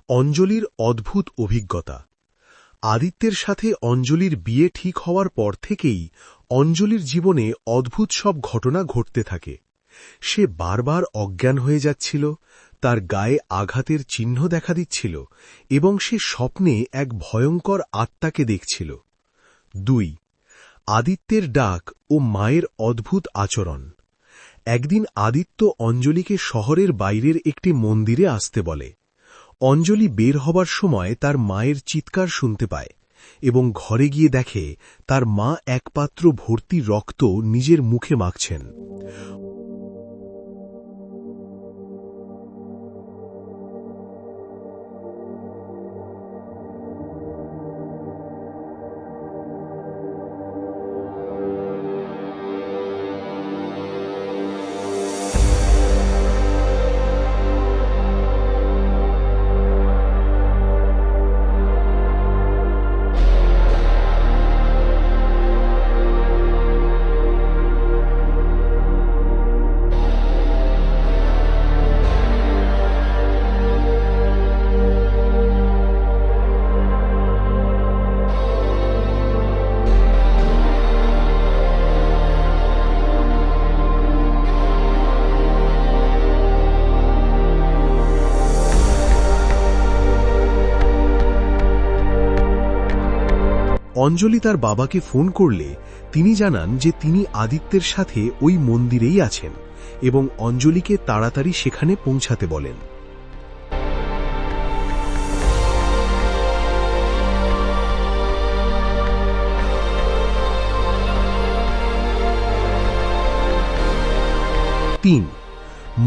অঞ্জলির অদ্ভুত অভিজ্ঞতা। আদিত্যের সাথে অঞ্জলির বিয়ে ঠিক হওয়ার পর থেকেই অঞ্জলির জীবনে অদ্ভুত সব ঘটনা ঘটতে থাকে। সে বারবার অজ্ঞান হয়ে যাচ্ছিল, তার গায়ে আঘাতের চিহ্ন দেখা দিচ্ছিল এবং সে স্বপ্নে এক ভয়ঙ্কর আত্মাকে দেখছিল। 2. আদিত্যের ডাক ও মায়ের অদ্ভুত আচরণ। একদিন আদিত্য অঞ্জলিকে শহরের বাইরের একটি মন্দিরে আসতে বলে। অঞ্জলি বের হবার সময় তার মায়ের চিৎকার শুনতে পায় এবং ঘরে গিয়ে দেখে তার মা এক পাত্র ভর্তি রক্ত নিজের মুখে মাখছেন। অঞ্জলি তার বাবাকে ফোন করলে তিনি জানান যে তিনি আদিত্যের সাথে ওই মন্দিরেই আছেন এবং অঞ্জলিকে তাড়াতাড়ি সেখানে পৌঁছাতে বলেন।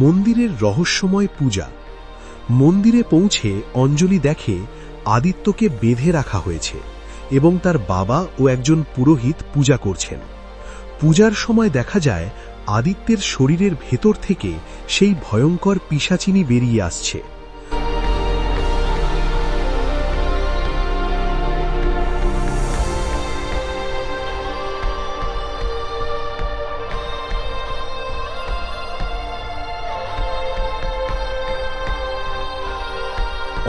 মন্দিরের রহস্যময় পূজা। মন্দিরে পৌঁছে অঞ্জলি দেখে আদিত্যকে বেঁধে রাখা হয়েছে এবং তার বাবা ও একজন পুরোহিত পূজা করছেন। পূজার সময় দেখা যায় আদিত্যের শরীরের ভেতর থেকে সেই ভয়ঙ্কর পিশাচিনী বেরিয়ে আসছে।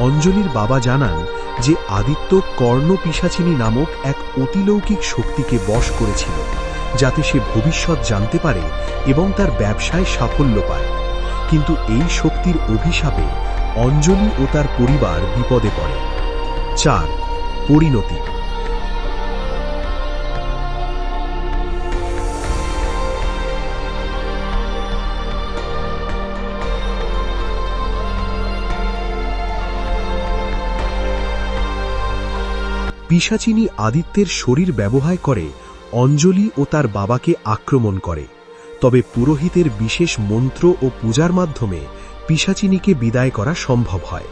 অঞ্জলির বাবা জানান যে আদিত্য কর্ণ পিশাচিনী নামক এক অতিলৌকিক শক্তিকে বশ করেছিল, যাতে সে ভবিষ্যৎ জানতে পারে এবং তার ব্যবসায় সাফল্য পায়। কিন্তু এই শক্তির অভিশাপে অঞ্জলি ও তার পরিবার বিপদে পড়ে। 4. পরিণতি। পিশাচিনী আদিত্যের শরীর ব্যবহার করে অঞ্জলি ও তার বাবাকে আক্রমণ করে, তবে পুরোহিতের বিশেষ মন্ত্র ও পূজার মাধ্যমে পিশাচিনীকে বিদায় করা সম্ভব হয়।